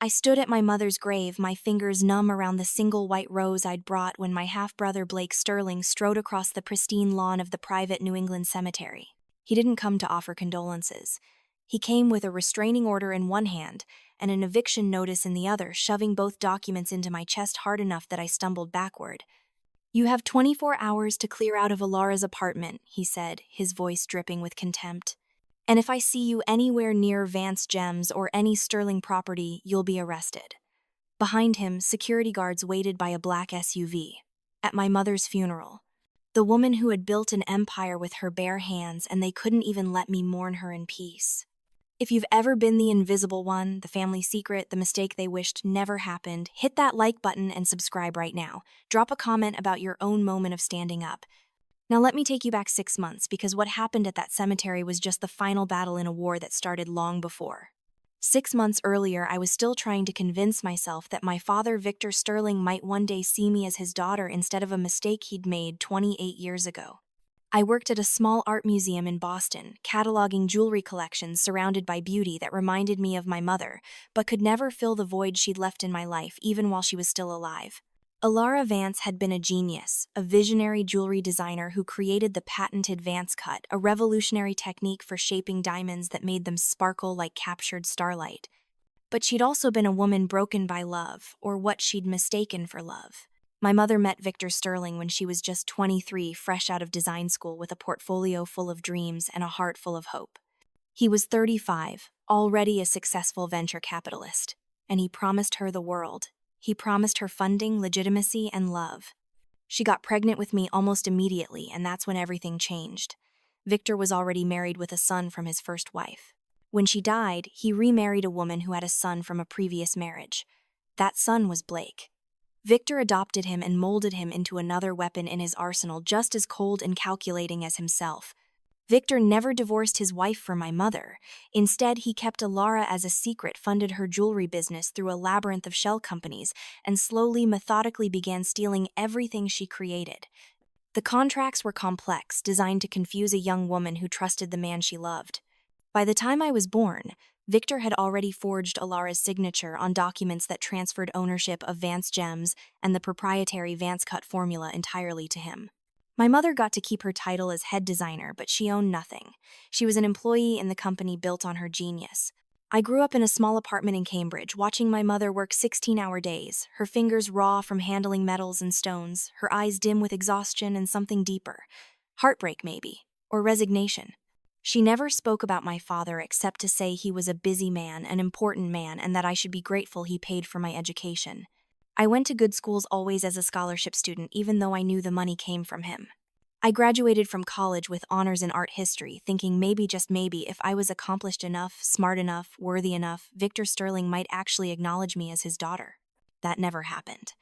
I stood at my mother's grave, my fingers numb around the single white rose I'd brought when my half-brother Blake Sterling strode across the pristine lawn of the private New England cemetery. He didn't come to offer condolences. He came with a restraining order in one hand and an eviction notice in the other, shoving both documents into my chest hard enough that I stumbled backward. "You have 24 hours to clear out of Alara's apartment," he said, his voice dripping with contempt. "And if I see you anywhere near Vance Gems or any Sterling property, you'll be arrested." Behind him, security guards waited by a black SUV. At my mother's funeral. The woman who had built an empire with her bare hands, and they couldn't even let me mourn her in peace. If you've ever been the invisible one, the family secret, the mistake they wished never happened, hit that like button and subscribe right now. Drop a comment about your own moment of standing up. Now let me take you back 6 months, because what happened at that cemetery was just the final battle in a war that started long before. 6 months earlier, I was still trying to convince myself that my father, Victor Sterling, might one day see me as his daughter instead of a mistake he'd made 28 years ago. I worked at a small art museum in Boston, cataloging jewelry collections surrounded by beauty that reminded me of my mother, but could never fill the void she'd left in my life, even while she was still alive. Alara Vance had been a genius, a visionary jewelry designer who created the patented Vance cut, a revolutionary technique for shaping diamonds that made them sparkle like captured starlight. But she'd also been a woman broken by love, or what she'd mistaken for love. My mother met Victor Sterling when she was just 23, fresh out of design school with a portfolio full of dreams and a heart full of hope. He was 35, already a successful venture capitalist, and he promised her the world. He promised her funding, legitimacy, and love. She got pregnant with me almost immediately, and that's when everything changed. Victor was already married with a son from his first wife. When she died, he remarried a woman who had a son from a previous marriage. That son was Blake. Victor adopted him and molded him into another weapon in his arsenal, just as cold and calculating as himself. Victor never divorced his wife for my mother. Instead, he kept Alara as a secret, funded her jewelry business through a labyrinth of shell companies, and slowly, methodically began stealing everything she created. The contracts were complex, designed to confuse a young woman who trusted the man she loved. By the time I was born, Victor had already forged Alara's signature on documents that transferred ownership of Vance Gems and the proprietary Vance cut formula entirely to him. My mother got to keep her title as head designer, but she owned nothing. She was an employee in the company built on her genius. I grew up in a small apartment in Cambridge, watching my mother work 16-hour days, her fingers raw from handling metals and stones, her eyes dim with exhaustion and something deeper. Heartbreak, maybe, or resignation. She never spoke about my father except to say he was a busy man, an important man, and that I should be grateful he paid for my education. I went to good schools always as a scholarship student, even though I knew the money came from him. I graduated from college with honors in art history, thinking maybe, just maybe, if I was accomplished enough, smart enough, worthy enough, Victor Sterling might actually acknowledge me as his daughter. That never happened.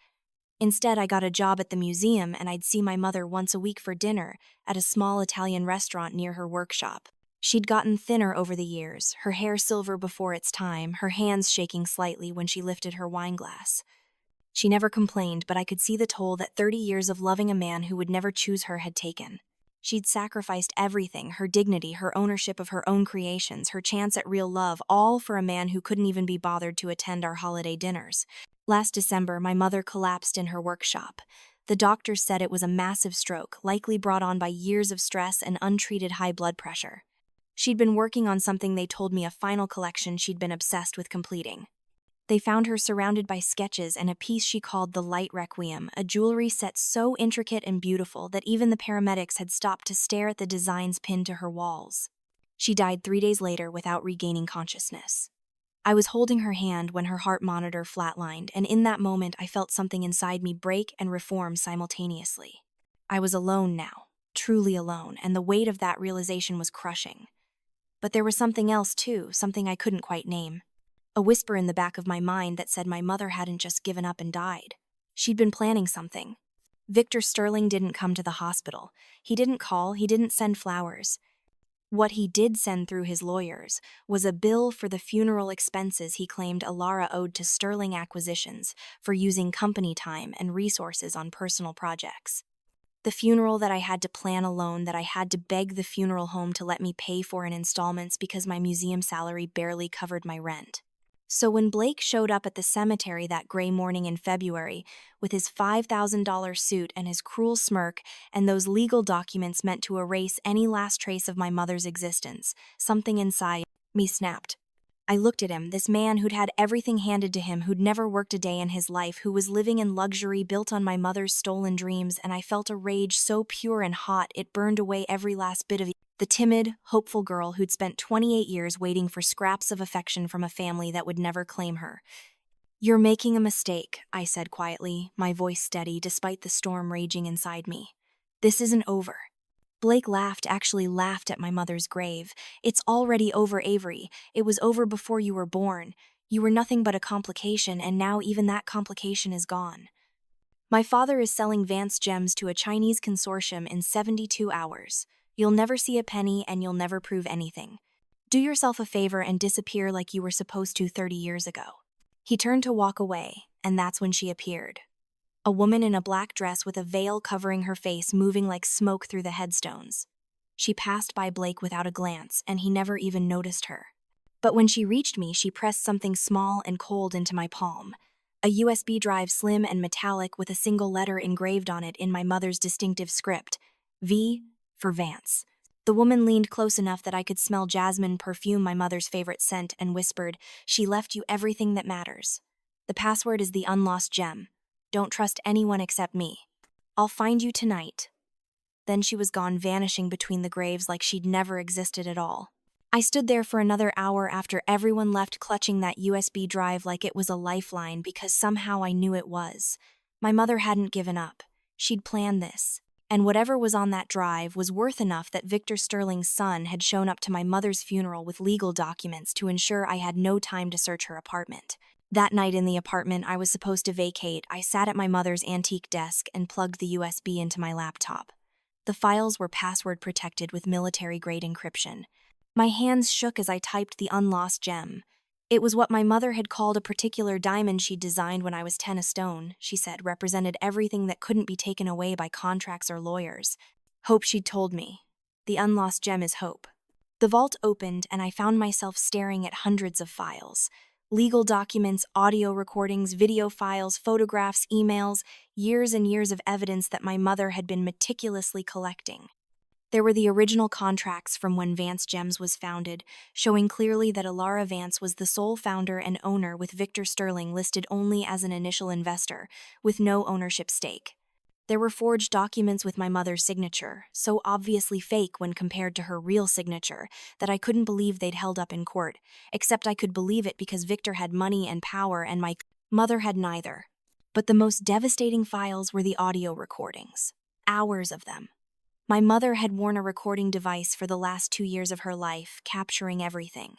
Instead, I got a job at the museum, and I'd see my mother once a week for dinner at a small Italian restaurant near her workshop. She'd gotten thinner over the years, her hair silver before its time, her hands shaking slightly when she lifted her wine glass. She never complained, but I could see the toll that 30 years of loving a man who would never choose her had taken. She'd sacrificed everything, her dignity, her ownership of her own creations, her chance at real love, all for a man who couldn't even be bothered to attend our holiday dinners. Last December, my mother collapsed in her workshop. The doctors said it was a massive stroke, likely brought on by years of stress and untreated high blood pressure. She'd been working on something they told me, a final collection she'd been obsessed with completing. They found her surrounded by sketches and a piece she called the Light Requiem, a jewelry set so intricate and beautiful that even the paramedics had stopped to stare at the designs pinned to her walls. She died 3 days later without regaining consciousness. I was holding her hand when her heart monitor flatlined, and in that moment I felt something inside me break and reform simultaneously. I was alone now, truly alone, and the weight of that realization was crushing. But there was something else too, something I couldn't quite name. A whisper in the back of my mind that said my mother hadn't just given up and died. She'd been planning something. Victor Sterling didn't come to the hospital. He didn't call, he didn't send flowers. What he did send through his lawyers was a bill for the funeral expenses he claimed Alara owed to Sterling Acquisitions for using company time and resources on personal projects. The funeral that I had to plan alone, that I had to beg the funeral home to let me pay for in installments because my museum salary barely covered my rent. So when Blake showed up at the cemetery that gray morning in February with his $5,000 suit and his cruel smirk and those legal documents meant to erase any last trace of my mother's existence, something inside me snapped. I looked at him, this man who'd had everything handed to him, who'd never worked a day in his life, who was living in luxury built on my mother's stolen dreams, and I felt a rage so pure and hot it burned away every last bit of the timid, hopeful girl who'd spent 28 years waiting for scraps of affection from a family that would never claim her. "You're making a mistake," I said quietly, my voice steady despite the storm raging inside me. "This isn't over." Blake laughed, actually laughed at my mother's grave. "It's already over, Avery. It was over before you were born. You were nothing but a complication, and now even that complication is gone. My father is selling Vance gems to a Chinese consortium in 72 hours. You'll never see a penny and you'll never prove anything. Do yourself a favor and disappear like you were supposed to 30 years ago." He turned to walk away, and that's when she appeared. A woman in a black dress with a veil covering her face, moving like smoke through the headstones. She passed by Blake without a glance, and he never even noticed her. But when she reached me, she pressed something small and cold into my palm. A USB drive, slim and metallic, with a single letter engraved on it in my mother's distinctive script. V for Vance. The woman leaned close enough that I could smell jasmine perfume, my mother's favorite scent, and whispered, "She left you everything that matters. The password is the unlost gem. Don't trust anyone except me. I'll find you tonight." Then she was gone, vanishing between the graves like she'd never existed at all. I stood there for another hour after everyone left, clutching that USB drive like it was a lifeline, because somehow I knew it was. My mother hadn't given up. She'd planned this. And whatever was on that drive was worth enough that Victor Sterling's son had shown up to my mother's funeral with legal documents to ensure I had no time to search her apartment. That night in the apartment I was supposed to vacate, I sat at my mother's antique desk and plugged the USB into my laptop. The files were password protected with military-grade encryption. My hands shook as I typed the unlost gem. It was what my mother had called a particular diamond she'd designed when I was 10 a stone, she said, represented everything that couldn't be taken away by contracts or lawyers. Hope, she'd told me. The unlost gem is hope. The vault opened, and I found myself staring at hundreds of files. Legal documents, audio recordings, video files, photographs, emails, years and years of evidence that my mother had been meticulously collecting. There were the original contracts from when Vance Gems was founded, showing clearly that Alara Vance was the sole founder and owner, with Victor Sterling listed only as an initial investor, with no ownership stake. There were forged documents with my mother's signature, so obviously fake when compared to her real signature that I couldn't believe they'd held up in court, except I could believe it because Victor had money and power and my mother had neither. But the most devastating files were the audio recordings. Hours of them. My mother had worn a recording device for the last 2 years of her life, capturing everything.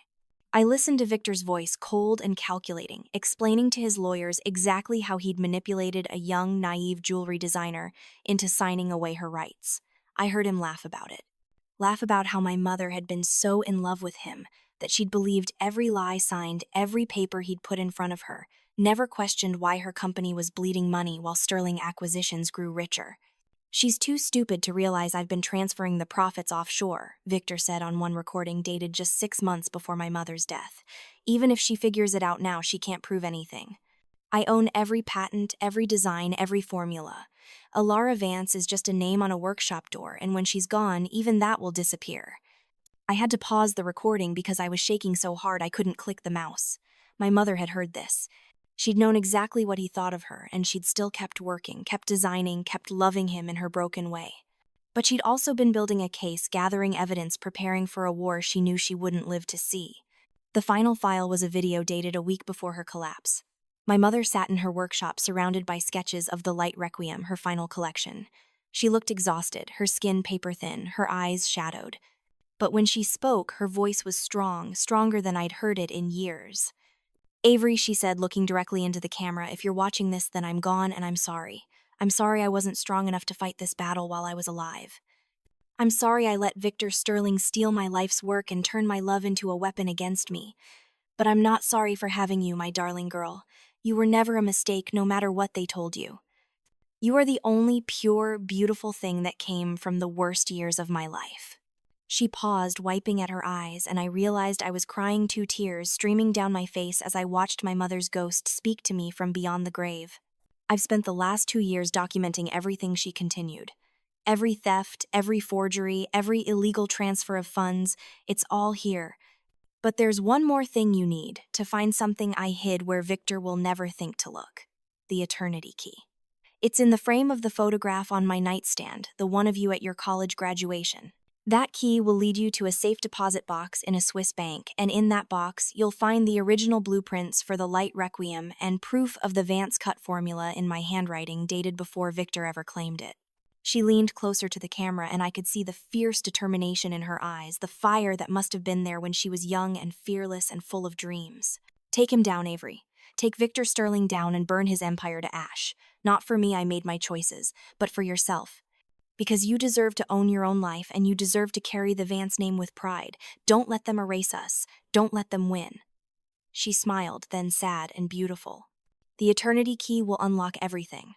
I listened to Victor's voice, cold and calculating, explaining to his lawyers exactly how he'd manipulated a young, naive jewelry designer into signing away her rights. I heard him laugh about it. Laugh about how my mother had been so in love with him that she'd believed every lie, signed every paper he'd put in front of her, never questioned why her company was bleeding money while Sterling Acquisitions grew richer. "She's too stupid to realize I've been transferring the profits offshore," Victor said on one recording dated just 6 months before my mother's death. "Even if she figures it out now, she can't prove anything. I own every patent, every design, every formula. Alara Vance is just a name on a workshop door, and when she's gone, even that will disappear." I had to pause the recording because I was shaking so hard I couldn't click the mouse. My mother had heard this. She'd known exactly what he thought of her, and she'd still kept working, kept designing, kept loving him in her broken way. But she'd also been building a case, gathering evidence, preparing for a war she knew she wouldn't live to see. The final file was a video dated a week before her collapse. My mother sat in her workshop surrounded by sketches of The Light Requiem, her final collection. She looked exhausted, her skin paper-thin, her eyes shadowed. But when she spoke, her voice was strong, stronger than I'd heard it in years. "Avery," she said, looking directly into the camera, "if you're watching this, then I'm gone and I'm sorry. I'm sorry I wasn't strong enough to fight this battle while I was alive. I'm sorry I let Victor Sterling steal my life's work and turn my love into a weapon against me. But I'm not sorry for having you, my darling girl. You were never a mistake, no matter what they told you. You are the only pure, beautiful thing that came from the worst years of my life." She paused, wiping at her eyes, and I realized I was crying, 2 tears streaming down my face as I watched my mother's ghost speak to me from beyond the grave. I've spent the last 2 years documenting everything, she continued. Every theft, every forgery, every illegal transfer of funds, it's all here. But there's one more thing you need to find something I hid where Victor will never think to look: the eternity key. It's in the frame of the photograph on my nightstand, the one of you at your college graduation. That key will lead you to a safe deposit box in a Swiss bank, and in that box, you'll find the original blueprints for the Light Requiem and proof of the Vance cut formula in my handwriting dated before Victor ever claimed it. She leaned closer to the camera, and I could see the fierce determination in her eyes, the fire that must have been there when she was young and fearless and full of dreams. Take him down, Avery. Take Victor Sterling down and burn his empire to ash. Not for me, I made my choices, but for yourself. Because you deserve to own your own life, and you deserve to carry the Vance name with pride. Don't let them erase us. Don't let them win. She smiled, then sad and beautiful. The eternity key will unlock everything.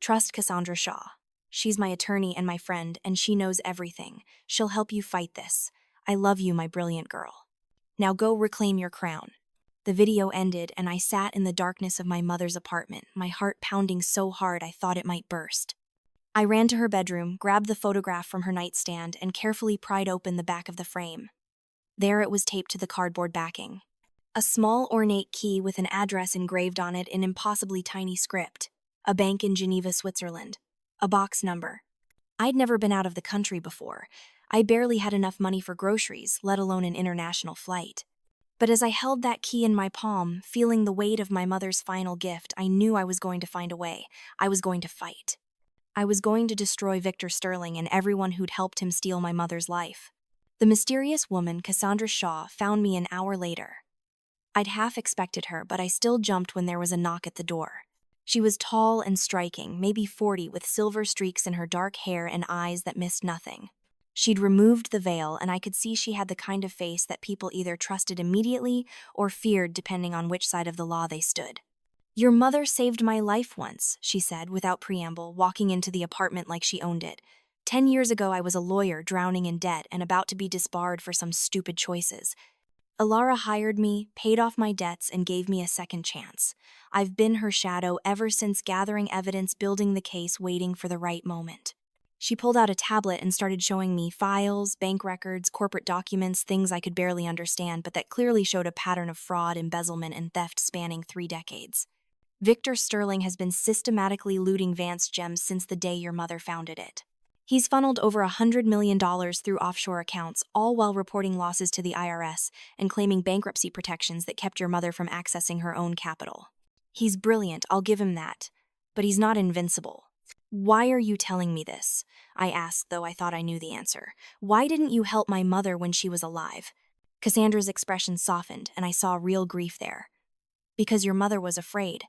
Trust Cassandra Shaw. She's my attorney and my friend, and she knows everything. She'll help you fight this. I love you, my brilliant girl. Now go reclaim your crown. The video ended, and I sat in the darkness of my mother's apartment, my heart pounding so hard I thought it might burst. I ran to her bedroom, grabbed the photograph from her nightstand, and carefully pried open the back of the frame. There it was, taped to the cardboard backing. A small, ornate key with an address engraved on it in impossibly tiny script. A bank in Geneva, Switzerland. A box number. I'd never been out of the country before. I barely had enough money for groceries, let alone an international flight. But as I held that key in my palm, feeling the weight of my mother's final gift, I knew I was going to find a way. I was going to fight. I was going to destroy Victor Sterling and everyone who'd helped him steal my mother's life. The mysterious woman, Cassandra Shaw, found me an hour later. I'd half expected her, but I still jumped when there was a knock at the door. She was tall and striking, maybe 40, with silver streaks in her dark hair and eyes that missed nothing. She'd removed the veil, and I could see she had the kind of face that people either trusted immediately or feared, depending on which side of the law they stood. "Your mother saved my life once," she said without preamble, walking into the apartment like she owned it. 10 years ago, I was a lawyer, drowning in debt, and about to be disbarred for some stupid choices. Alara hired me, paid off my debts, and gave me a second chance. I've been her shadow ever since, gathering evidence, building the case, waiting for the right moment. She pulled out a tablet and started showing me files, bank records, corporate documents, things I could barely understand, but that clearly showed a pattern of fraud, embezzlement, and theft spanning 3 decades. Victor Sterling has been systematically looting Vance gems since the day your mother founded it. He's funneled over $100 million through offshore accounts, all while reporting losses to the IRS and claiming bankruptcy protections that kept your mother from accessing her own capital. He's brilliant, I'll give him that, but he's not invincible. "Why are you telling me this?" I asked, though I thought I knew the answer. "Why didn't you help my mother when she was alive?" Cassandra's expression softened, and I saw real grief there. "Because your mother was afraid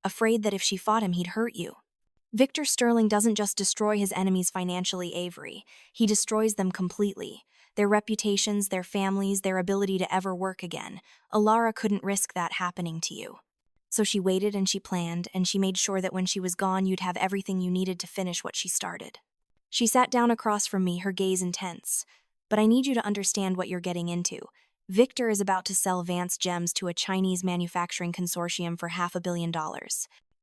that if she fought him, he'd hurt you. Victor Sterling doesn't just destroy his enemies financially, Avery. He destroys them completely. Their reputations, their families, their ability to ever work again. Alara couldn't risk that happening to you. So she waited and she planned, and she made sure that when she was gone, you'd have everything you needed to finish what she started." She sat down across from me, her gaze intense. "But I need you to understand what you're getting into. Victor is about to sell Vance gems to a Chinese manufacturing consortium for $500 million.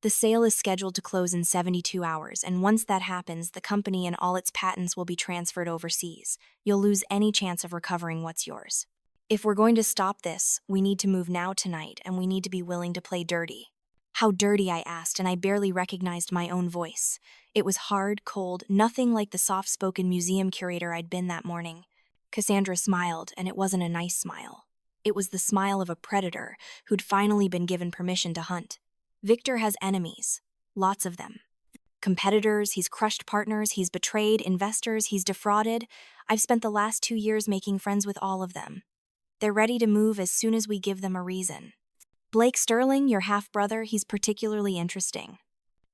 The sale is scheduled to close in 72 hours, and once that happens, the company and all its patents will be transferred overseas. You'll lose any chance of recovering what's yours. If we're going to stop this, we need to move now, tonight, and we need to be willing to play dirty." "How dirty?" I asked, and I barely recognized my own voice. It was hard, cold, nothing like the soft-spoken museum curator I'd been that morning. Cassandra smiled, and it wasn't a nice smile. It was the smile of a predator who'd finally been given permission to hunt. Victor has enemies. Lots of them. Competitors, he's crushed partners, he's betrayed investors, he's defrauded. I've spent the last 2 years making friends with all of them. They're ready to move as soon as we give them a reason. Blake Sterling, your half-brother, he's particularly interesting.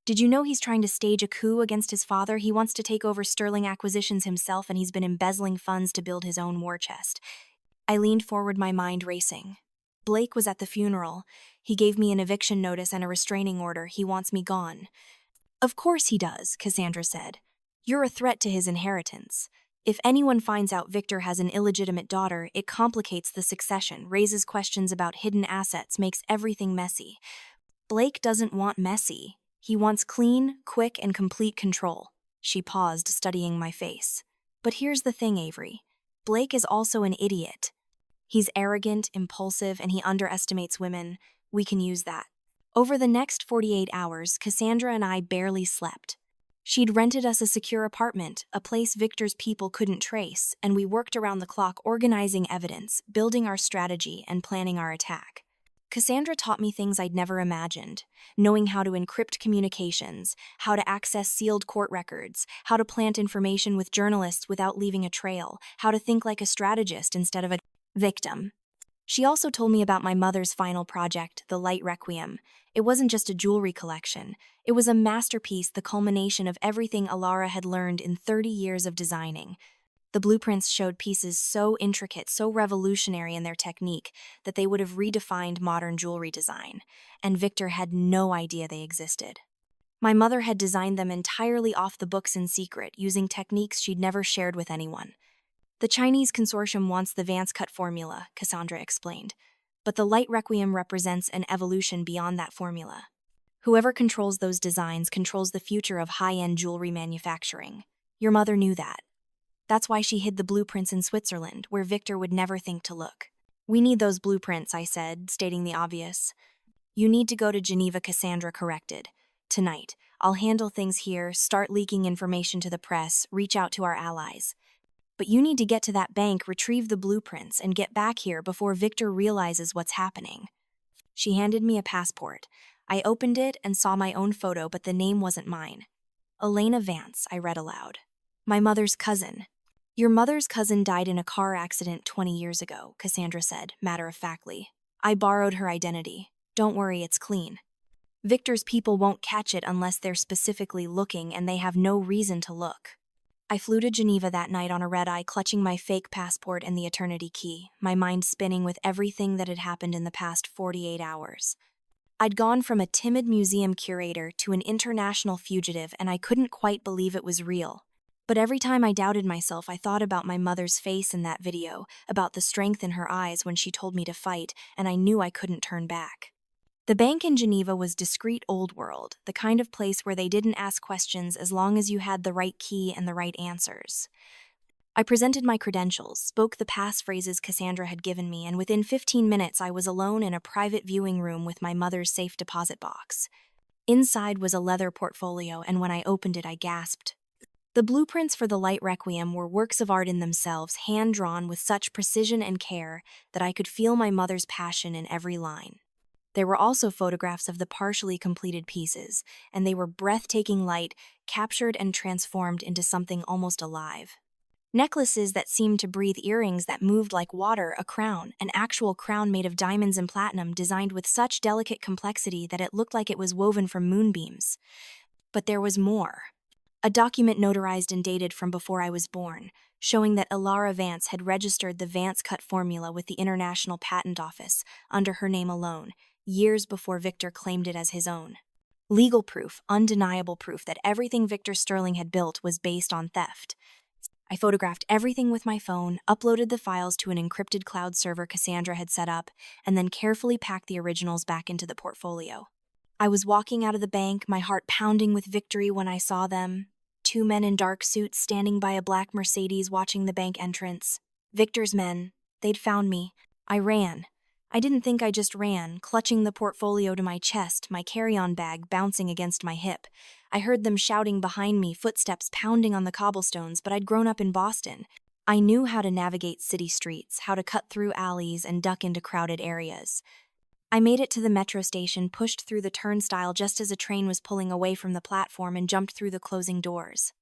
Did you know he's trying to stage a coup against his father? He wants to take over Sterling Acquisitions himself, and he's been embezzling funds to build his own war chest. I leaned forward, my mind racing. Blake was at the funeral. He gave me an eviction notice and a restraining order. He wants me gone. "Of course he does," Cassandra said. "You're a threat to his inheritance. If anyone finds out Victor has an illegitimate daughter, it complicates the succession, raises questions about hidden assets, makes everything messy. Blake doesn't want messy. He wants clean, quick, and complete control. She paused, studying my face. But here's the thing, Avery. Blake is also an idiot. He's arrogant, impulsive, and he underestimates women. We can use that. Over the next 48 hours, Cassandra and I barely slept. She'd rented us a secure apartment, a place Victor's people couldn't trace, and we worked around the clock organizing evidence, building our strategy, and planning our attack. Cassandra taught me things I'd never imagined, knowing how to encrypt communications, how to access sealed court records, how to plant information with journalists without leaving a trail, how to think like a strategist instead of a victim. She also told me about my mother's final project, the Light Requiem. It wasn't just a jewelry collection. It was a masterpiece, the culmination of everything Alara had learned in 30 years of designing. The blueprints showed pieces so intricate, so revolutionary in their technique, that they would have redefined modern jewelry design, and Victor had no idea they existed. My mother had designed them entirely off the books in secret, using techniques she'd never shared with anyone. The Chinese consortium wants the Vance cut formula, Cassandra explained, but the Light Requiem represents an evolution beyond that formula. Whoever controls those designs controls the future of high-end jewelry manufacturing. Your mother knew that. That's why she hid the blueprints in Switzerland, where Victor would never think to look. We need those blueprints, I said, stating the obvious. You need to go to Geneva, Cassandra corrected. Tonight, I'll handle things here, start leaking information to the press, reach out to our allies. But you need to get to that bank, retrieve the blueprints, and get back here before Victor realizes what's happening. She handed me a passport. I opened it and saw my own photo, but the name wasn't mine. Elena Vance, I read aloud. My mother's cousin. Your mother's cousin died in a car accident 20 years ago, Cassandra said, matter-of-factly. I borrowed her identity. Don't worry, it's clean. Victor's people won't catch it unless they're specifically looking, and they have no reason to look. I flew to Geneva that night on a red-eye, clutching my fake passport and the eternity key, my mind spinning with everything that had happened in the past 48 hours. I'd gone from a timid museum curator to an international fugitive, and I couldn't quite believe it was real. But every time I doubted myself, I thought about my mother's face in that video, about the strength in her eyes when she told me to fight, and I knew I couldn't turn back. The bank in Geneva was discreet old world, the kind of place where they didn't ask questions as long as you had the right key and the right answers. I presented my credentials, spoke the passphrases Cassandra had given me, and within 15 minutes I was alone in a private viewing room with my mother's safe deposit box. Inside was a leather portfolio, and when I opened it I gasped. The blueprints for the Light Requiem were works of art in themselves, hand-drawn with such precision and care that I could feel my mother's passion in every line. There were also photographs of the partially completed pieces, and they were breathtaking light, captured and transformed into something almost alive. Necklaces that seemed to breathe, earrings that moved like water, a crown, an actual crown made of diamonds and platinum, designed with such delicate complexity that it looked like it was woven from moonbeams. But there was more. A document notarized and dated from before I was born, showing that Alara Vance had registered the Vance cut formula with the International Patent Office under her name alone, years before Victor claimed it as his own. Legal proof, undeniable proof that everything Victor Sterling had built was based on theft. I photographed everything with my phone, uploaded the files to an encrypted cloud server Cassandra had set up, and then carefully packed the originals back into the portfolio. I was walking out of the bank, my heart pounding with victory when I saw them. 2 men in dark suits standing by a black Mercedes watching the bank entrance. Victor's men. They'd found me. I ran. I didn't think I just ran, clutching the portfolio to my chest, my carry-on bag bouncing against my hip. I heard them shouting behind me, footsteps pounding on the cobblestones, but I'd grown up in Boston. I knew how to navigate city streets, how to cut through alleys and duck into crowded areas. I made it to the metro station, pushed through the turnstile just as a train was pulling away from the platform, and jumped through the closing doors.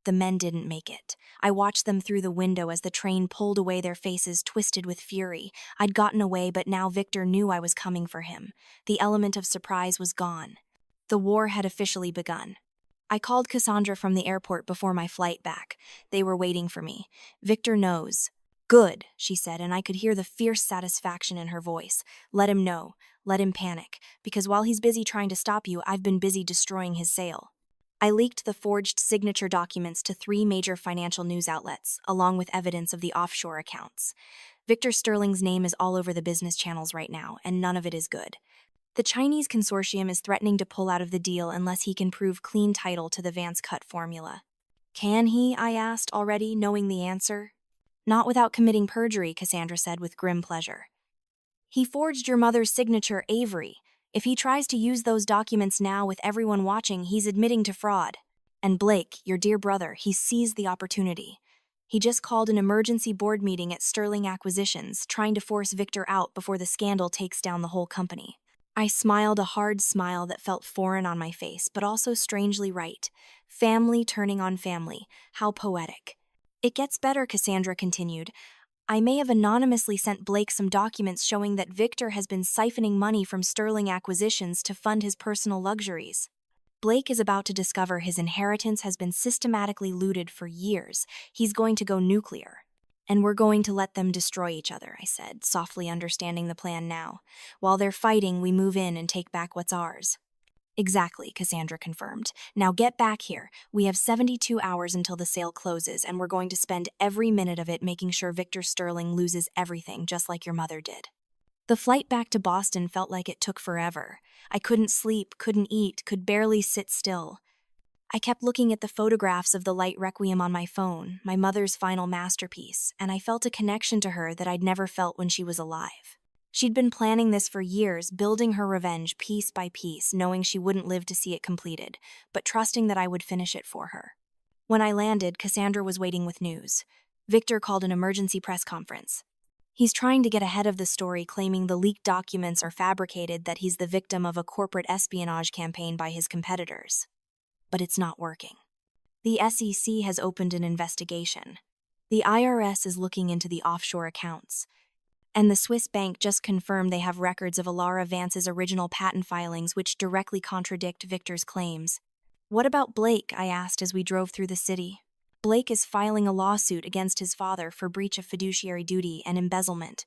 The men didn't make it. I watched them through the window as the train pulled away, their faces twisted with fury. I'd gotten away, but now Victor knew I was coming for him. The element of surprise was gone. The war had officially begun. I called Cassandra from the airport before my flight back. They were waiting for me. Victor knows. Good, she said, and I could hear the fierce satisfaction in her voice. Let him know. Let him panic. Because while he's busy trying to stop you, I've been busy destroying his sail. I leaked the forged signature documents to 3 major financial news outlets, along with evidence of the offshore accounts. Victor Sterling's name is all over the business channels right now, and none of it is good. The Chinese consortium is threatening to pull out of the deal unless he can prove clean title to the Vance Cut formula. Can he? I asked, already knowing the answer. Not without committing perjury, Cassandra said with grim pleasure. He forged your mother's signature, Avery. If he tries to use those documents now with everyone watching, he's admitting to fraud. And Blake, your dear brother, he seized the opportunity. He just called an emergency board meeting at Sterling Acquisitions, trying to force Victor out before the scandal takes down the whole company. I smiled, a hard smile that felt foreign on my face, but also strangely right. Family turning on family. How poetic. It gets better, Cassandra continued. I may have anonymously sent Blake some documents showing that Victor has been siphoning money from Sterling Acquisitions to fund his personal luxuries. Blake is about to discover his inheritance has been systematically looted for years. He's going to go nuclear. And we're going to let them destroy each other, I said, softly understanding the plan now. While they're fighting, we move in and take back what's ours. Exactly, Cassandra confirmed. Now get back here. We have 72 hours until the sale closes, and we're going to spend every minute of it making sure Victor Sterling loses everything, just like your mother did. The flight back to Boston felt like it took forever. I couldn't sleep, couldn't eat, could barely sit still. I kept looking at the photographs of the light requiem on my phone, my mother's final masterpiece, and I felt a connection to her that I'd never felt when she was alive. She'd been planning this for years, building her revenge piece by piece, knowing she wouldn't live to see it completed, but trusting that I would finish it for her. When I landed, Cassandra was waiting with news. Victor called an emergency press conference. He's trying to get ahead of the story, claiming the leaked documents are fabricated, that he's the victim of a corporate espionage campaign by his competitors. But it's not working. The SEC has opened an investigation. The IRS is looking into the offshore accounts. And the Swiss bank just confirmed they have records of Alara Vance's original patent filings which directly contradict Victor's claims. What about Blake? I asked as we drove through the city. Blake is filing a lawsuit against his father for breach of fiduciary duty and embezzlement.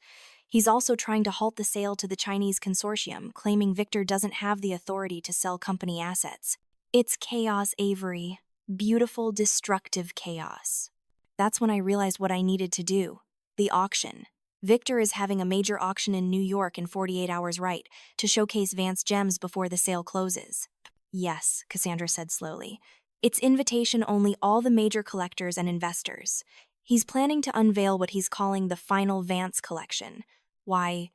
He's also trying to halt the sale to the Chinese consortium, claiming Victor doesn't have the authority to sell company assets. It's chaos, Avery. Beautiful, destructive chaos. That's when I realized what I needed to do. The auction. Victor is having a major auction in New York in 48 hours, right, to showcase Vance gems before the sale closes. Yes, Cassandra said slowly. It's invitation only, all the major collectors and investors. He's planning to unveil what he's calling the final Vance collection. Why?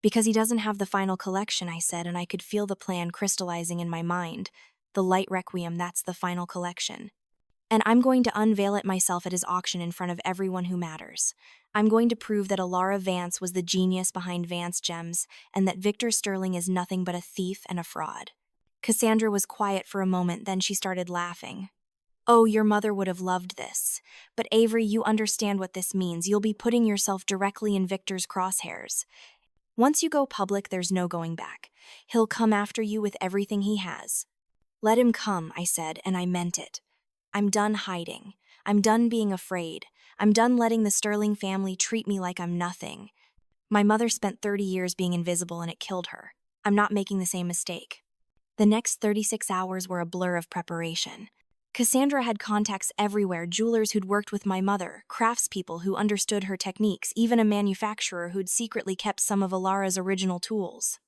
Because he doesn't have the final collection, I said, and I could feel the plan crystallizing in my mind. The Light Requiem, that's the final collection. And I'm going to unveil it myself at his auction in front of everyone who matters. I'm going to prove that Alara Vance was the genius behind Vance Gems, and that Victor Sterling is nothing but a thief and a fraud. Cassandra was quiet for a moment, then she started laughing. Oh, your mother would have loved this. But Avery, you understand what this means. You'll be putting yourself directly in Victor's crosshairs. Once you go public, there's no going back. He'll come after you with everything he has. Let him come, I said, and I meant it. I'm done hiding. I'm done being afraid. I'm done letting the Sterling family treat me like I'm nothing. My mother spent 30 years being invisible and it killed her. I'm not making the same mistake. The next 36 hours were a blur of preparation. Cassandra had contacts everywhere, jewelers who'd worked with my mother, craftspeople who understood her techniques, even a manufacturer who'd secretly kept some of Alara's original tools.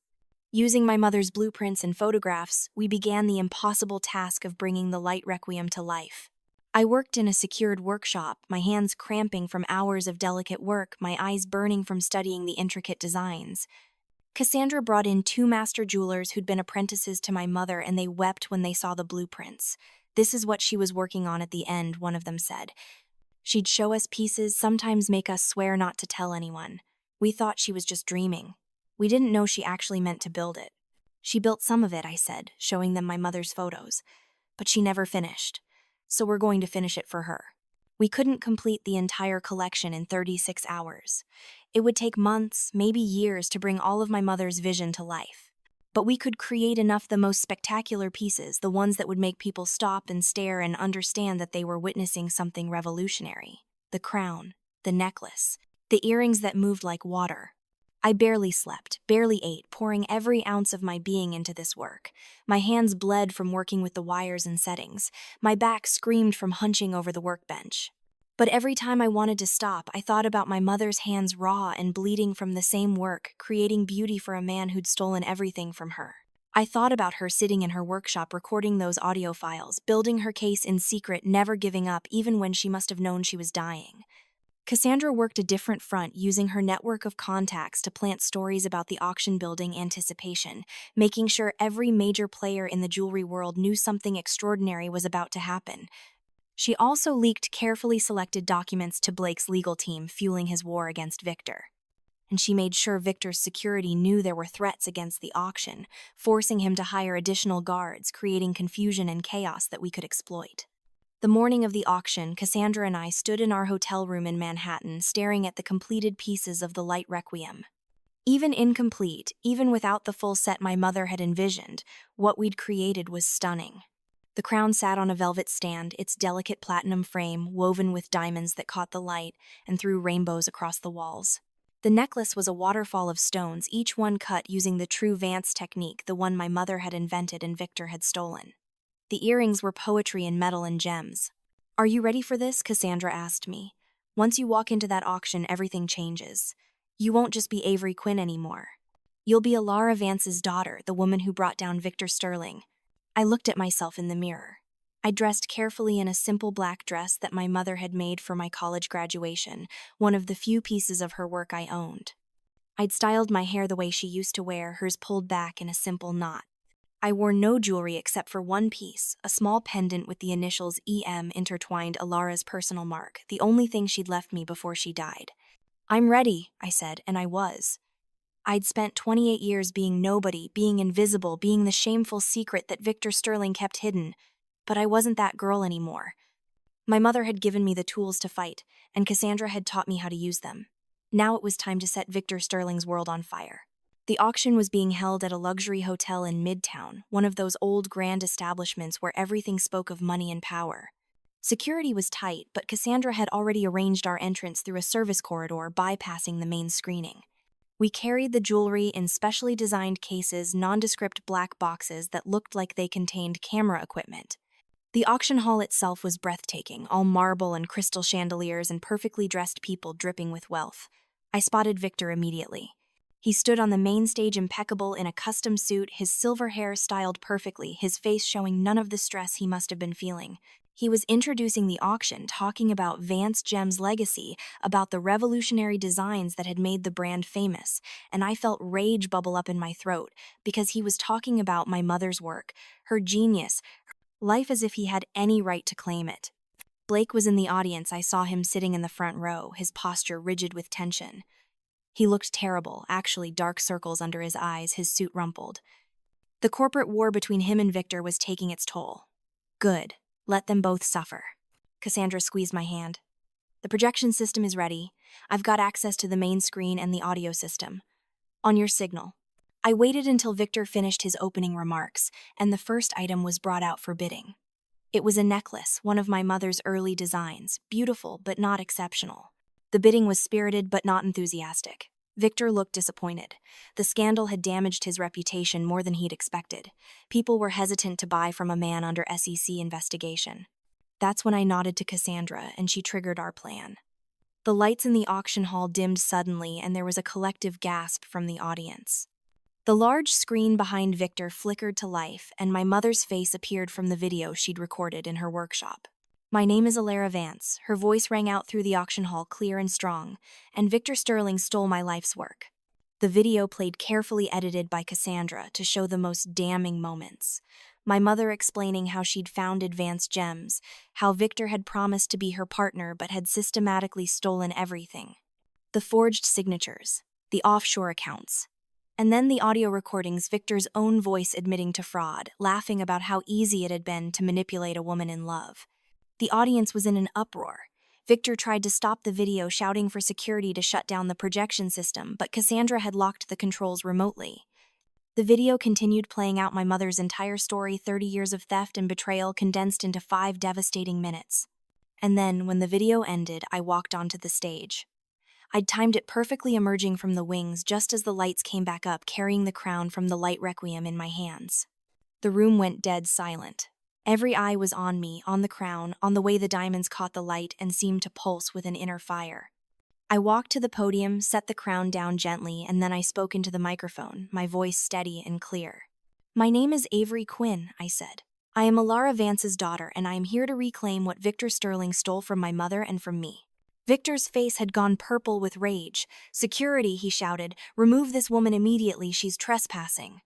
Using my mother's blueprints and photographs, we began the impossible task of bringing the Light Requiem to life. I worked in a secured workshop, my hands cramping from hours of delicate work, my eyes burning from studying the intricate designs. Cassandra brought in 2 master jewelers who'd been apprentices to my mother, and they wept when they saw the blueprints. This is what she was working on at the end, one of them said. She'd show us pieces, sometimes make us swear not to tell anyone. We thought she was just dreaming. We didn't know she actually meant to build it. She built some of it, I said, showing them my mother's photos. But she never finished. So we're going to finish it for her. We couldn't complete the entire collection in 36 hours. It would take months, maybe years, to bring all of my mother's vision to life. But we could create enough the most spectacular pieces, the ones that would make people stop and stare and understand that they were witnessing something revolutionary. The crown, the necklace, the earrings that moved like water. I barely slept, barely ate, pouring every ounce of my being into this work. My hands bled from working with the wires and settings. My back screamed from hunching over the workbench. But every time I wanted to stop, I thought about my mother's hands raw and bleeding from the same work, creating beauty for a man who'd stolen everything from her. I thought about her sitting in her workshop recording those audio files, building her case in secret, never giving up even when she must have known she was dying. Cassandra worked a different front, using her network of contacts to plant stories about the auction building anticipation, making sure every major player in the jewelry world knew something extraordinary was about to happen. She also leaked carefully selected documents to Blake's legal team, fueling his war against Victor. And she made sure Victor's security knew there were threats against the auction, forcing him to hire additional guards, creating confusion and chaos that we could exploit. The morning of the auction, Cassandra and I stood in our hotel room in Manhattan, staring at the completed pieces of the Light Requiem. Even incomplete, even without the full set my mother had envisioned, what we'd created was stunning. The crown sat on a velvet stand, its delicate platinum frame woven with diamonds that caught the light and threw rainbows across the walls. The necklace was a waterfall of stones, each one cut using the true Vance technique, the one my mother had invented and Victor had stolen. The earrings were poetry in metal and gems. "Are you ready for this?" Cassandra asked me. "Once you walk into that auction, everything changes. You won't just be Avery Quinn anymore. You'll be Alara Vance's daughter, the woman who brought down Victor Sterling." I looked at myself in the mirror. I dressed carefully in a simple black dress that my mother had made for my college graduation, one of the few pieces of her work I owned. I'd styled my hair the way she used to wear, hers pulled back in a simple knot. I wore no jewelry except for one piece, a small pendant with the initials EM intertwined, Alara's personal mark, the only thing she'd left me before she died. "I'm ready," I said, and I was. I'd spent 28 years being nobody, being invisible, being the shameful secret that Victor Sterling kept hidden. But I wasn't that girl anymore. My mother had given me the tools to fight, and Cassandra had taught me how to use them. Now it was time to set Victor Sterling's world on fire. The auction was being held at a luxury hotel in Midtown, one of those old grand establishments where everything spoke of money and power. Security was tight, but Cassandra had already arranged our entrance through a service corridor, bypassing the main screening. We carried the jewelry in specially designed cases, nondescript black boxes that looked like they contained camera equipment. The auction hall itself was breathtaking, all marble and crystal chandeliers and perfectly dressed people dripping with wealth. I spotted Victor immediately. He stood on the main stage, impeccable in a custom suit, his silver hair styled perfectly, his face showing none of the stress he must have been feeling. He was introducing the auction, talking about Vance Gem's legacy, about the revolutionary designs that had made the brand famous, and I felt rage bubble up in my throat because he was talking about my mother's work, her genius, life as if he had any right to claim it. Blake was in the audience. I saw him sitting in the front row, his posture rigid with tension. He looked terrible, actually dark circles under his eyes, his suit rumpled. The corporate war between him and Victor was taking its toll. Good. Let them both suffer. Cassandra squeezed my hand. "The projection system is ready. I've got access to the main screen and the audio system. On your signal." I waited until Victor finished his opening remarks, and the first item was brought out for bidding. It was a necklace, one of my mother's early designs, beautiful but not exceptional. The bidding was spirited but not enthusiastic. Victor looked disappointed. The scandal had damaged his reputation more than he'd expected. People were hesitant to buy from a man under SEC investigation. That's when I nodded to Cassandra, and she triggered our plan. The lights in the auction hall dimmed suddenly, and there was a collective gasp from the audience. The large screen behind Victor flickered to life, and my mother's face appeared from the video she'd recorded in her workshop. "My name is Alara Vance." Her voice rang out through the auction hall, clear and strong, "and Victor Sterling stole my life's work." The video played, carefully edited by Cassandra to show the most damning moments. My mother explaining how she'd founded Vance Gems, how Victor had promised to be her partner but had systematically stolen everything. The forged signatures, the offshore accounts. And then the audio recordings, Victor's own voice admitting to fraud, laughing about how easy it had been to manipulate a woman in love. The audience was in an uproar. Victor tried to stop the video, shouting for security to shut down the projection system, but Cassandra had locked the controls remotely. The video continued, playing out my mother's entire story, 30 years of theft and betrayal condensed into 5 devastating minutes. And then, when the video ended, I walked onto the stage. I'd timed it perfectly, emerging from the wings just as the lights came back up, carrying the crown from the light requiem in my hands. The room went dead silent. Every eye was on me, on the crown, on the way the diamonds caught the light and seemed to pulse with an inner fire. I walked to the podium, set the crown down gently, and then I spoke into the microphone, my voice steady and clear. "My name is Avery Quinn," I said. "I am Alara Vance's daughter, and I am here to reclaim what Victor Sterling stole from my mother and from me." Victor's face had gone purple with rage. "Security," he shouted. "Remove this woman immediately, she's trespassing."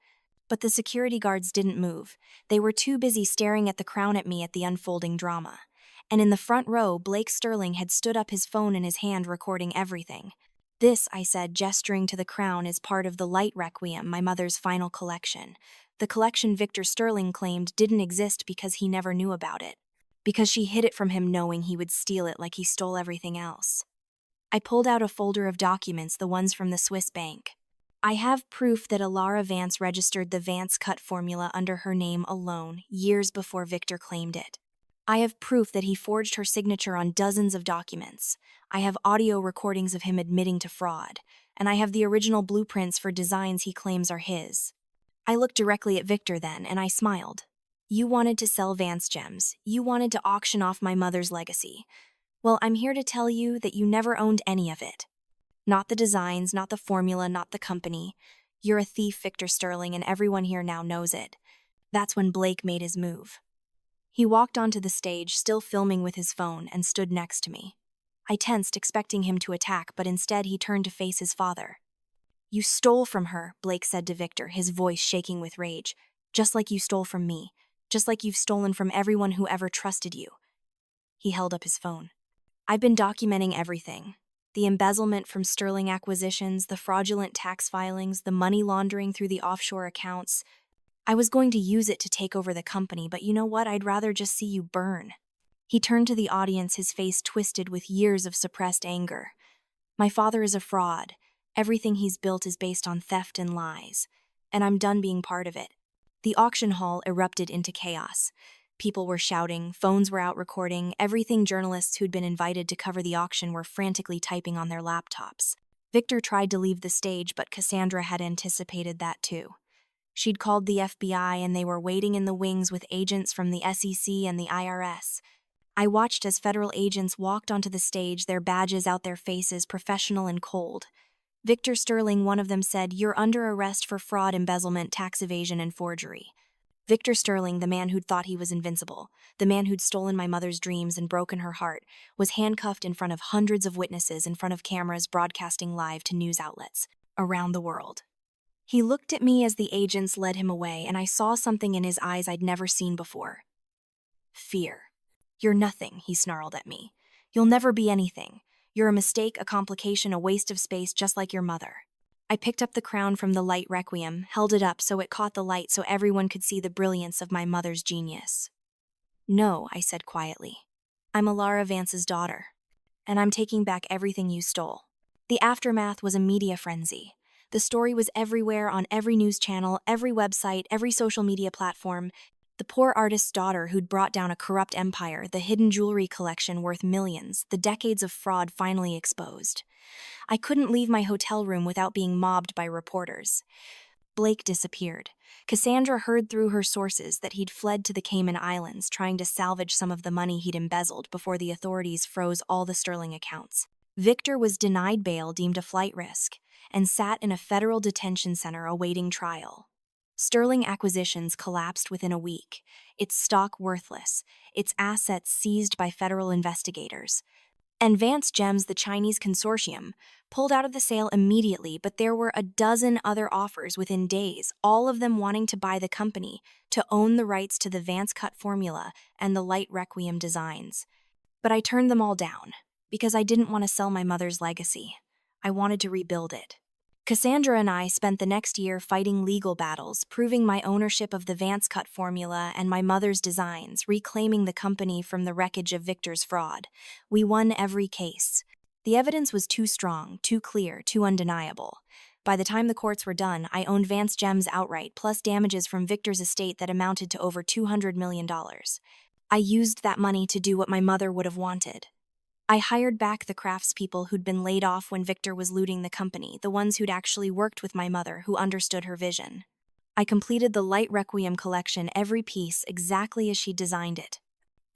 But the security guards didn't move. They were too busy staring at the crown, at me, at the unfolding drama. And in the front row, Blake Sterling had stood up, his phone in his hand, recording everything. "This," I said, gesturing to the crown, "is part of the Light Requiem, my mother's final collection. The collection Victor Sterling claimed didn't exist because he never knew about it. Because she hid it from him, knowing he would steal it like he stole everything else." I pulled out a folder of documents, the ones from the Swiss bank. "I have proof that Alara Vance registered the Vance cut formula under her name alone, years before Victor claimed it. I have proof that he forged her signature on dozens of documents. I have audio recordings of him admitting to fraud, and I have the original blueprints for designs he claims are his." I looked directly at Victor then, and I smiled. "You wanted to sell Vance gems. You wanted to auction off my mother's legacy. Well, I'm here to tell you that you never owned any of it. Not the designs, not the formula, not the company. You're a thief, Victor Sterling, and everyone here now knows it." That's when Blake made his move. He walked onto the stage, still filming with his phone, and stood next to me. I tensed, expecting him to attack, but instead he turned to face his father. "You stole from her," Blake said to Victor, his voice shaking with rage. "Just like you stole from me. Just like you've stolen from everyone who ever trusted you." He held up his phone. "I've been documenting everything. The embezzlement from Sterling acquisitions, the fraudulent tax filings, the money laundering through the offshore accounts. I was going to use it to take over the company, but you know what? I'd rather just see you burn." He turned to the audience, his face twisted with years of suppressed anger. "My father is a fraud. Everything he's built is based on theft and lies. And I'm done being part of it." The auction hall erupted into chaos. People were shouting, phones were out recording, everything. Journalists who'd been invited to cover the auction were frantically typing on their laptops. Victor tried to leave the stage, but Cassandra had anticipated that too. She'd called the FBI, and they were waiting in the wings with agents from the SEC and the IRS. I watched as federal agents walked onto the stage, their badges out their faces, professional and cold. Victor Sterling, one of them, said, "You're under arrest for fraud, embezzlement, tax evasion, and forgery." Victor Sterling, the man who'd thought he was invincible, the man who'd stolen my mother's dreams and broken her heart, was handcuffed in front of hundreds of witnesses, in front of cameras broadcasting live to news outlets around the world. He looked at me as the agents led him away, and I saw something in his eyes I'd never seen before. Fear. "You're nothing," he snarled at me. "You'll never be anything. You're a mistake, a complication, a waste of space, just like your mother." I picked up the crown from the Light Requiem, held it up so it caught the light, so everyone could see the brilliance of my mother's genius. "No," I said quietly. "I'm Alara Vance's daughter, and I'm taking back everything you stole." The aftermath was a media frenzy. The story was everywhere, on every news channel, every website, every social media platform. The poor artist's daughter who'd brought down a corrupt empire, the hidden jewelry collection worth millions, the decades of fraud finally exposed. I couldn't leave my hotel room without being mobbed by reporters. Blake disappeared. Cassandra heard through her sources that he'd fled to the Cayman Islands, trying to salvage some of the money he'd embezzled before the authorities froze all the Sterling accounts. Victor was denied bail, deemed a flight risk, and sat in a federal detention center awaiting trial. Sterling Acquisitions collapsed within a week, its stock worthless, its assets seized by federal investigators. And Vance Gems, the Chinese consortium, pulled out of the sale immediately, but there were a dozen other offers within days, all of them wanting to buy the company, to own the rights to the Vance cut formula and the Light Requiem designs. But I turned them all down, because I didn't want to sell my mother's legacy. I wanted to rebuild it. Cassandra and I spent the next year fighting legal battles, proving my ownership of the Vance cut formula and my mother's designs, reclaiming the company from the wreckage of Victor's fraud. We won every case. The evidence was too strong, too clear, too undeniable. By the time the courts were done, I owned Vance Gems outright, plus damages from Victor's estate that amounted to over $200 million. I used that money to do what my mother would have wanted. I hired back the craftspeople who'd been laid off when Victor was looting the company, the ones who'd actually worked with my mother, who understood her vision. I completed the Light Requiem collection, every piece exactly as she designed it.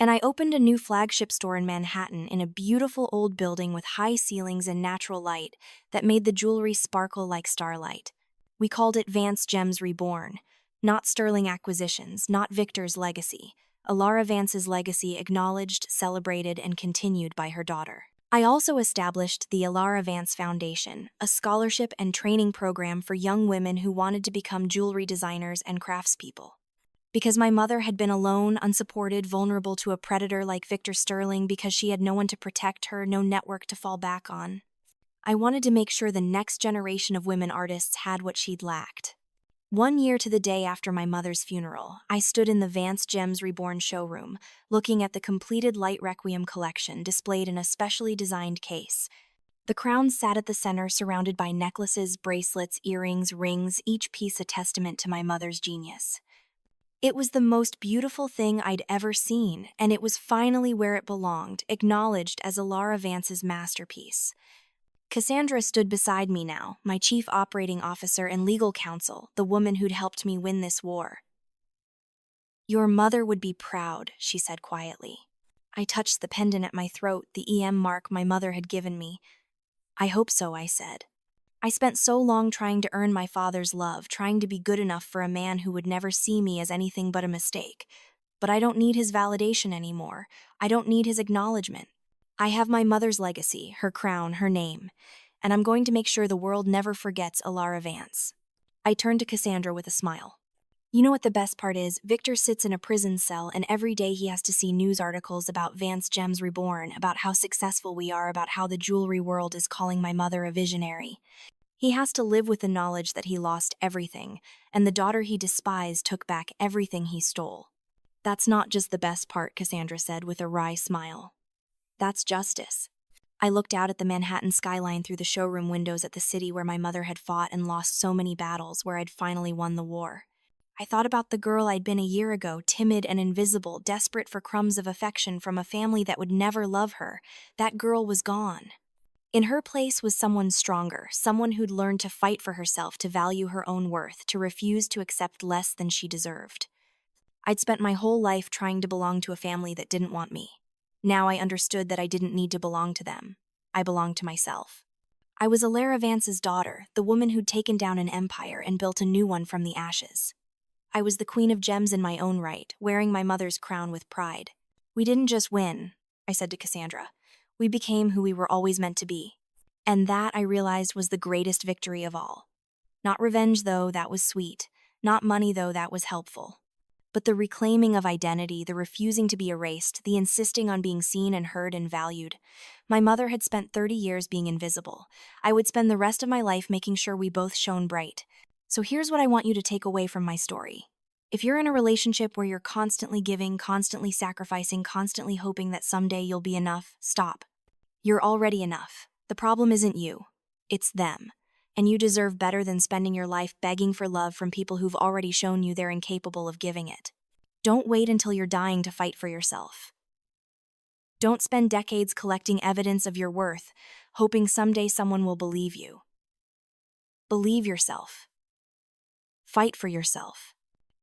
And I opened a new flagship store in Manhattan in a beautiful old building with high ceilings and natural light that made the jewelry sparkle like starlight. We called it Vance Gems Reborn. Not Sterling Acquisitions, not Victor's legacy. Alara Vance's legacy acknowledged, celebrated, and continued by her daughter. I also established the Alara Vance Foundation, a scholarship and training program for young women who wanted to become jewelry designers and craftspeople. Because my mother had been alone, unsupported, vulnerable to a predator like Victor Sterling, because she had no one to protect her, no network to fall back on. I wanted to make sure the next generation of women artists had what she'd lacked. 1 year to the day after my mother's funeral, I stood in the Vance Gems Reborn showroom, looking at the completed Light Requiem collection displayed in a specially designed case. The crown sat at the center, surrounded by necklaces, bracelets, earrings, rings, each piece a testament to my mother's genius. It was the most beautiful thing I'd ever seen, and it was finally where it belonged, acknowledged as Alara Vance's masterpiece. Cassandra stood beside me now, my chief operating officer and legal counsel, the woman who'd helped me win this war. "Your mother would be proud," she said quietly. I touched the pendant at my throat, the EM mark my mother had given me. "I hope so," I said. I spent so long trying to earn my father's love, trying to be good enough for a man who would never see me as anything but a mistake. But I don't need his validation anymore. I don't need his acknowledgement. I have my mother's legacy, her crown, her name, and I'm going to make sure the world never forgets Alara Vance. I turned to Cassandra with a smile. "You know what the best part is? Victor sits in a prison cell, and every day he has to see news articles about Vance Gems Reborn, about how successful we are, about how the jewelry world is calling my mother a visionary. He has to live with the knowledge that he lost everything, and the daughter he despised took back everything he stole." "That's not just the best part," Cassandra said with a wry smile. "That's justice." I looked out at the Manhattan skyline through the showroom windows at the city where my mother had fought and lost so many battles, where I'd finally won the war. I thought about the girl I'd been a year ago, timid and invisible, desperate for crumbs of affection from a family that would never love her. That girl was gone. In her place was someone stronger, someone who'd learned to fight for herself, to value her own worth, to refuse to accept less than she deserved. I'd spent my whole life trying to belong to a family that didn't want me. Now I understood that I didn't need to belong to them. I belonged to myself. I was Alara Vance's daughter, the woman who'd taken down an empire and built a new one from the ashes. I was the queen of gems in my own right, wearing my mother's crown with pride. "We didn't just win," I said to Cassandra. "We became who we were always meant to be." And that, I realized, was the greatest victory of all. Not revenge, though, that was sweet. Not money, though, that was helpful. But the reclaiming of identity, the refusing to be erased, the insisting on being seen and heard and valued. My mother had spent 30 years being invisible. I would spend the rest of my life making sure we both shone bright. So here's what I want you to take away from my story. If you're in a relationship where you're constantly giving, constantly sacrificing, constantly hoping that someday you'll be enough, stop. You're already enough. The problem isn't you. It's them. And you deserve better than spending your life begging for love from people who've already shown you they're incapable of giving it. Don't wait until you're dying to fight for yourself. Don't spend decades collecting evidence of your worth, hoping someday someone will believe you. Believe yourself. Fight for yourself.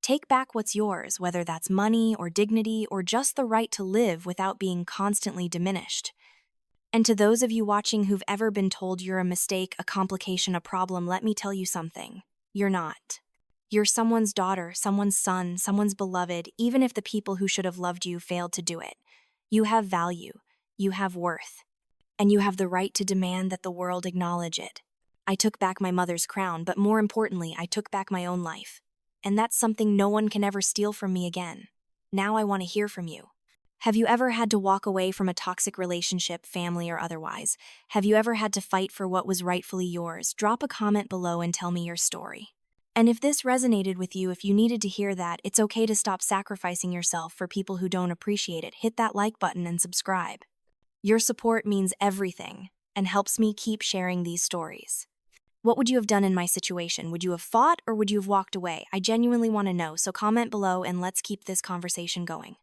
Take back what's yours, whether that's money or dignity or just the right to live without being constantly diminished. And to those of you watching who've ever been told you're a mistake, a complication, a problem, let me tell you something. You're not. You're someone's daughter, someone's son, someone's beloved, even if the people who should have loved you failed to do it. You have value. You have worth. And you have the right to demand that the world acknowledge it. I took back my mother's crown, but more importantly, I took back my own life. And that's something no one can ever steal from me again. Now I want to hear from you. Have you ever had to walk away from a toxic relationship, family or otherwise? Have you ever had to fight for what was rightfully yours? Drop a comment below and tell me your story. And if this resonated with you, if you needed to hear that, it's okay to stop sacrificing yourself for people who don't appreciate it. Hit that like button and subscribe. Your support means everything and helps me keep sharing these stories. What would you have done in my situation? Would you have fought or would you have walked away? I genuinely want to know, so comment below and let's keep this conversation going.